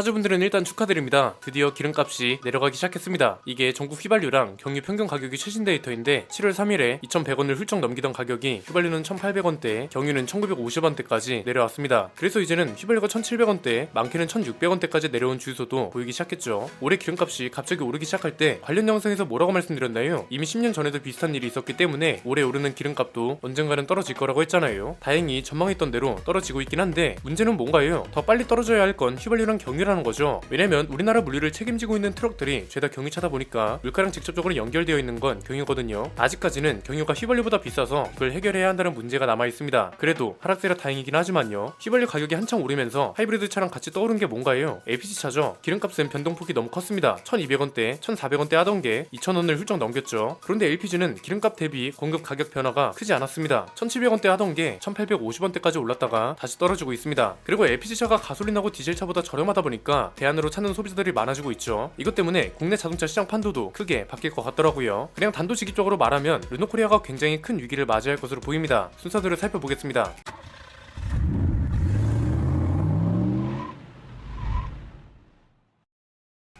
차주분들은 일단 축하드립니다. 드디어 기름값이 내려가기 시작했습니다. 이게 전국 휘발유랑 경유 평균 가격이 최신 데이터인데 7월 3일에 2,100원을 훌쩍 넘기던 가격이 휘발유는 1,800원대, 경유는 1,950원대까지 내려왔습니다. 그래서 이제는 휘발유가 1,700원대, 많게는 1,600원대까지 내려온 주유소도 보이기 시작했죠. 올해 기름값이 갑자기 오르기 시작할 때 관련 영상에서 뭐라고 말씀드렸나요? 이미 10년 전에도 비슷한 일이 있었기 때문에 올해 오르는 기름값도 언젠가는 떨어질 거라고 했잖아요. 다행히 전망했던 대로 떨어지고 있긴 한데 문제는 뭔가요? 더 빨리 떨어져야 할 건 휘발유랑 경유라는 거죠. 왜냐면 우리나라 물류를 책임지고 있는 트럭들이 죄다 경유차다 보니까 물가랑 직접적으로 연결되어 있는 건 경유거든요. 아직까지는 경유가 휘발유보다 비싸서 이걸 해결해야 한다는 문제가 남아 있습니다. 그래도 하락세라 다행이긴 하지만요. 휘발유 가격이 한창 오르면서 하이브리드 차랑 같이 떠오른 게 뭔가요? LPG 차죠. 기름값은 변동폭이 너무 컸습니다. 1,200원대, 1,400원대 하던 게 2,000원을 훌쩍 넘겼죠. 그런데 LPG는 기름값 대비 공급 가격 변화가 크지 않았습니다. 1,700원대 하던 게 1,850원대까지 올랐다가 다시 떨어지고 있습니다. 그리고 LPG차가 가솔린하고 디젤차보다 저렴하다 보니까 대안으로 찾는 소비자들이 많아지고 있죠. 이것 때문에 국내 자동차 시장 판도도 크게 바뀔 것 같더라고요. 그냥 단도직입적으로 말하면 르노코리아가 굉장히 큰 위기를 맞이할 것으로 보입니다. 순서대로 살펴보겠습니다.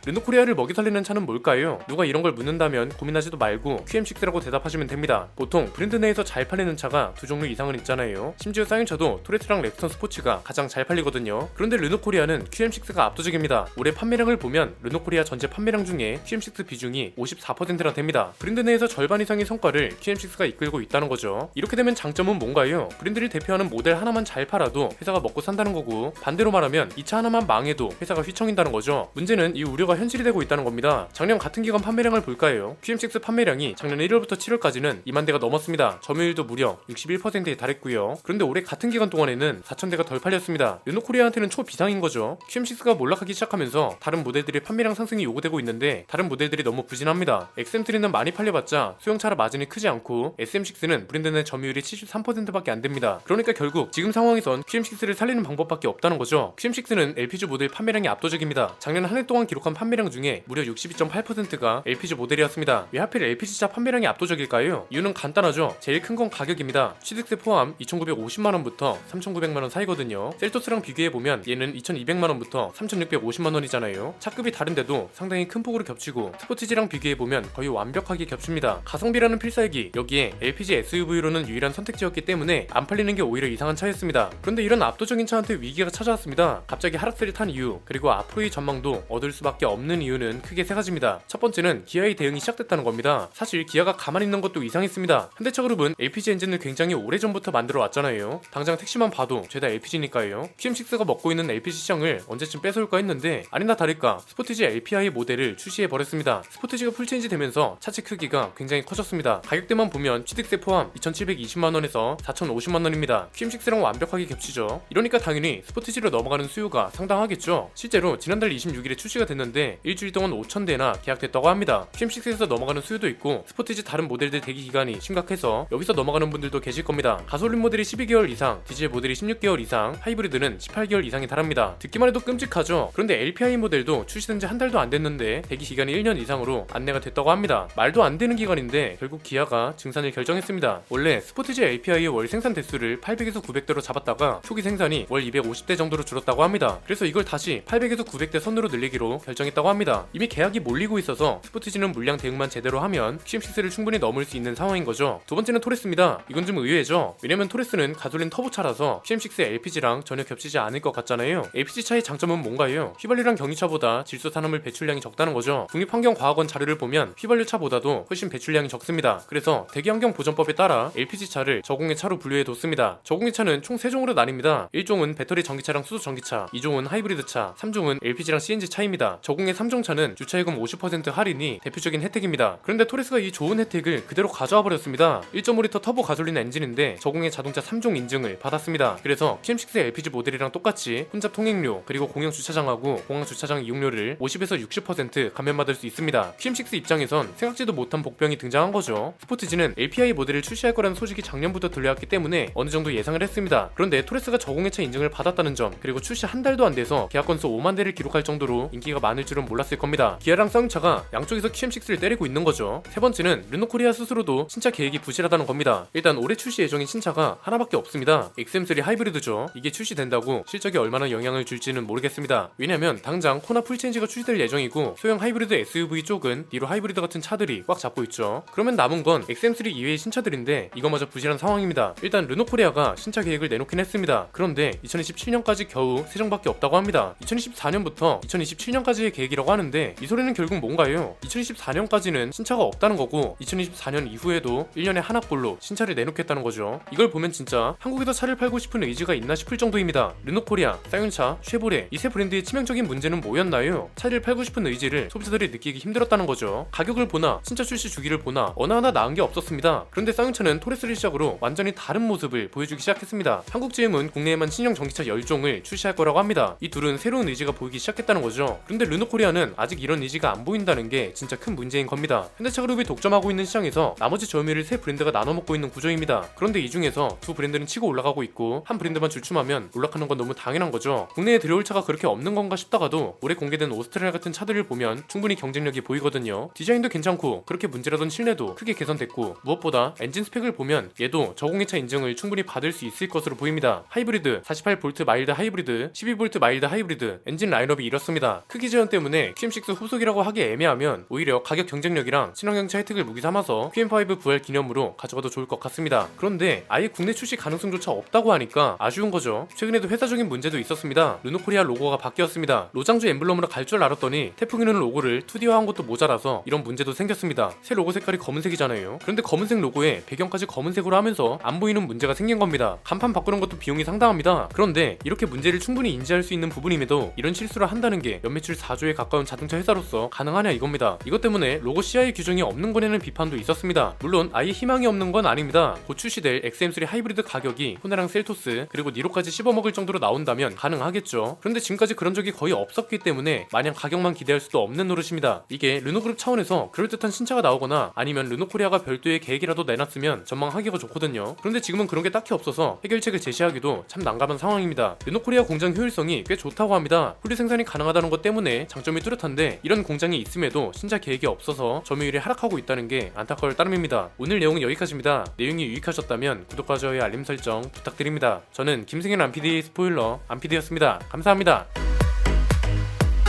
르노코리아를 먹이 살리는 차는 뭘까요? 누가 이런 걸 묻는다면 고민하지도 말고 QM6라고 대답하시면 됩니다. 보통 브랜드 내에서 잘 팔리는 차가 두 종류 이상은 있잖아요. 심지어 쌍용차도 토레스랑 렉스턴 스포츠가 가장 잘 팔리거든요. 그런데 르노코리아는 QM6가 압도적입니다. 올해 판매량을 보면 르노코리아 전체 판매량 중에 QM6 비중이 54%나 됩니다. 브랜드 내에서 절반 이상의 성과를 QM6가 이끌고 있다는 거죠. 이렇게 되면 장점은 뭔가요? 브랜드를 대표하는 모델 하나만 잘 팔아도 회사가 먹고 산다는 거고, 반대로 말하면 이 차 하나만 망해도 회사가 휘청인다는 거죠. 문제는 이 우려가 현실이 되고 있다는 겁니다. 작년 같은 기간 판매량을 볼까요? QM6 판매량이 작년 1월부터 7월까지는 2만 대가 넘었습니다. 점유율도 무려 61%에 달했고요. 그런데 올해 같은 기간 동안에는 4,000대가 덜 팔렸습니다. 르노코리아한테는 초비상인 거죠. QM6가 몰락하기 시작하면서 다른 모델들의 판매량 상승이 요구되고 있는데 다른 모델들이 너무 부진합니다. XM3는 많이 팔려봤자 소형차라 마진이 크지 않고 SM6는 브랜드 내 점유율이 73%밖에 안 됩니다. 그러니까 결국 지금 상황에선 QM6를 살리는 방법밖에 없다는 거죠. QM6는 LPG 모델 판매량이 압도적입니다. 작년 한 해 동안 기록한 판매량 중에 무려 62.8%가 LPG 모델이었습니다. 왜 하필 LPG차 판매량이 압도적일까요? 이유는 간단하죠. 제일 큰 건 가격입니다. 취득세 포함 2,950만원부터 3,900만원 사이거든요. 셀토스랑 비교해보면 얘는 2,200만원부터 3,650만원이잖아요. 차급이 다른데도 상당히 큰 폭으로 겹치고, 스포티지랑 비교해보면 거의 완벽하게 겹칩니다. 가성비라는 필살기, 여기에 LPG SUV로는 유일한 선택지였기 때문에 안 팔리는 게 오히려 이상한 차였습니다. 그런데 이런 압도적인 차한테 위기가 찾아왔습니다. 갑자기 하락세를 탄 이유, 그리고 앞으로의 전망도 얻을 수밖에 없는 이유는 크게 세 가지입니다. 첫 번째는 기아의 대응이 시작됐다는 겁니다. 사실 기아가 가만히 있는 것도 이상했습니다. 현대차 그룹은 LPG 엔진을 굉장히 오래전부터 만들어 왔잖아요. 당장 택시만 봐도 죄다 LPG니까요. QM6가 먹고 있는 LPG 시장을 언제쯤 뺏어올까 했는데 아니나 다를까 스포티지 LPI 모델을 출시해버렸습니다. 스포티지가 풀체인지 되면서 차체 크기가 굉장히 커졌습니다. 가격대만 보면 취득세 포함 2,720만원에서 4,050만원입니다. QM6랑 완벽하게 겹치죠. 이러니까 당연히 스포티지로 넘어가는 수요가 상당하겠죠. 실제로 지난달 26일에 출시가 됐는데 일주일 동안 5,000대나 계약됐다고 합니다. QM6에서 넘어가는 수요도 있고 스포티지 다른 모델들 대기 기간이 심각해서 여기서 넘어가는 분들도 계실 겁니다. 가솔린 모델이 12개월 이상, 디젤 모델이 16개월 이상, 하이브리드는 18개월 이상에 달합니다. 듣기만 해도 끔찍하죠. 그런데 LPI 모델도 출시된 지 한 달도 안 됐는데 대기 기간이 1년 이상으로 안내가 됐다고 합니다. 말도 안 되는 기간인데 결국 기아가 증산을 결정했습니다. 원래 스포티지 LPI의 월 생산 대수를 800에서 900대로 잡았다가 초기 생산이 월 250대 정도로 줄었다고 합니다. 그래서 이걸 다시 800에서 900대 선으로 늘리기로 결정했다고 합니다. 이미 계약이 몰리고 있어서 스포티지는 물량 대응만 제대로 하면 QM6를 충분히 넘을 수 있는 상황인 거죠. 두 번째는 토레스입니다. 이건 좀 의외죠. 왜냐면 토레스는 가솔린 터보차라서 QM6 LPG랑 전혀 겹치지 않을 것 같잖아요. LPG 차의 장점은 뭔가요? 휘발유랑 경유차보다 질소 산화물 배출량이 적다는 거죠. 국립환경과학원 자료를 보면 휘발유차보다도 훨씬 배출량이 적습니다. 그래서 대기환경보전법에 따라 LPG차를 저공해 차로 분류해뒀습니다. 저공해 차는 총 3종으로 나뉩니다. 1종은 배터리 전기차랑 수소 전기차, 2종은 하이브리드차, 3종은 LPG랑 CNG 차입니다. 저공해 3종 차는 주차요금 50% 할인이 대표적인 혜택입니다. 그런데 토레스가 이 좋은 혜택을 그대로 가져와 버렸습니다. 1.5리터 터보 가솔린 엔진인데 저공해 자동차 3종 인증을 받았습니다. 그래서 QM6 LPG 모델이랑 똑같이 혼잡 통행료, 그리고 공영 주차장하고 공항 주차장 이용료를 50에서 60% 감면받을 수 있습니다. QM6 입장에선 생각지도 못한 복병이 등장한 거죠. 스포티지는 LPI 모델을 출시할 거라는 소식이 작년부터 들려왔기 때문에 어느 정도 예상을 했습니다. 그런데 토레스가 저공해차 인증을 받았다는 점, 그리고 출시 한 달도 안 돼서 계약 건수 5만 대를 기록할 정도로 인기가 많을 줄은 몰랐을 겁니다. 기아랑 쌍용차가 양쪽에서 QM6를 때리고 있는 거죠. 세 번째는 르노코리아 스스로도 신차 계획이 부실하다는 겁니다. 일단 올해 출시 예정인 신차가 하나밖에 없습니다. XM3 하이브리드죠. 이게 출시된다고 실적에 얼마나 영향을 줄지는 모르겠습니다. 왜냐면 당장 코나 풀체인지가 출시될 예정이고 소형 하이브리드 SUV 쪽은 니로 하이브리드 같은 차들이 꽉 잡고 있죠. 그러면 남은 건 XM3 이외의 신차들인데 이거마저 부실한 상황입니다. 일단 르노코리아가 신차 계획을 내놓긴 했습니다. 그런데 2027년까지 겨우 3정밖에 없다고 합니다. 2024년부터 2027년까지의 계획이라고 하는데 이 소리는 결국 뭔가요? 2024년까지는 신차가 없다는 거고 2024년 이후에도 1년에 하나꼴로 신차를 내놓겠다는 거죠. 이걸 보면 진짜 한국에서 차를 팔고 싶은 의지가 있나 싶을 정도입니다. 르노코리아, 쌍용차, 쉐보레 이 세 브랜드의 치명적인 문제는 뭐였나요? 차를 팔고 싶은 의지를 소비자들이 느끼기 힘들었다는 거죠. 가격을 보나 신차 출시 주기를 보나 어느 하나 나은 게 없었습니다. 그런데 쌍용차는 토레스를 시작으로 완전히 다른 모습을 보여주기 시작했습니다. 한국GM은 국내에만 신형 전기차 10종을 출시할 거라고 합니다. 이 둘은 새로운 의지가 보이기 시작했다는 거죠. 그런데 르노코리아는 아직 이런 의지가 안 보인다는 게 진짜 큰 문제인 겁니다. 현대차 그룹이 독점하고 있는 시장에서 나머지 점유율을 세 브랜드가 나눠먹고 있는 구조입니다. 그런데 이 중에서 두 브랜드는 치고 올라가고 있고 한 브랜드만 줄춤하면 올라가는 건 너무 당연한 거죠. 국내에 들여올 차가 그렇게 없는 건가 싶다가도 올해 공개된 오스트리아 같은 차들을 보면 충분히 경쟁력이 보이거든요. 디자인도 괜찮고 그렇게 문제라던 실내도 크게 개선됐고 무엇보다 엔진 스펙을 보면 얘도 저공해차 인증을 충분히 받을 수 있을 것으로 보입니다. 하이브리드, 48V 마일드 하이브리드, 12V 마일드 하이브리드 엔진 라인업이 이렇습니다. 크기 제한 때문에 QM6 후속이라고 하기 애매하면 오히려 가격 경쟁력이랑 친환경차 혜택을 무기 삼아서 QM5 부활 기념으로 가져가도 좋을 것 같습니다. 그런데 아예 국내 출시 가능성조차 없다고 하니까 아쉬운 거죠. 최근에도 회사적인 문제도 있었습니다. 르노코리아 로고가 바뀌었습니다. 로장주 엠블럼으로 갈 줄 알았더니 태풍이는 로고를 2D화한 것도 모자라서 이런 문제도 생겼습니다. 새 로고 색깔이 검은색이잖아요. 그런데 검은색 로고에 배경까지 검은색으로 하면서 안 보이는 문제가 생긴 겁니다. 간판 바꾸는 것도 비용이 상당합니다. 그런데 이렇게 문제를 충분히 인지할 수 있는 부분임에도 이런 실수를 한다는 게 연매출 4조에 가까운 자동차 회사로서 가능하냐 이겁니다. 이것 때문에 로고 CI 규정이 없는 거냐는 비판도 있었습니다. 물론 아예 희망이 없는 건 아닙니다. 곧 출시될 XM3 하이브리드 가격이 호네랑 셀토스 그리고 니로까지 씹어먹을 정도로 나온다면 가능하겠죠. 그런데 지금까지 그런 적이 거의 없었기 때문에 마냥 가격만 기대할 수도 없는 노릇입니다. 이게 르노그룹 차원에서 그럴듯한 신차가 나오거나 아니면 르노코리아가 별도의 계획이라도 내놨으면 전망하기가 좋거든요. 그런데 지금은 그런 게 딱히 없어서 해결책을 제시하기도 참 난감한 상황입니다. 르노코리아 공장 효율성이 꽤 좋다고 합니다. 분리 생산이 가능하다는 것 때문에 장점이 뚜렷한데 이런 공장이 있음에도 신차 계획이 없어서 점유율이 하락하고 있다는 게 안타까울 따름입니다. 오늘 내용은 여기까지입니다. 내용이 유익하셨다면 구독과 좋아요 알림 설정 부탁드립니다. 저는 김승현 안PD 스포일러 안PD였습니다. 감사합니다.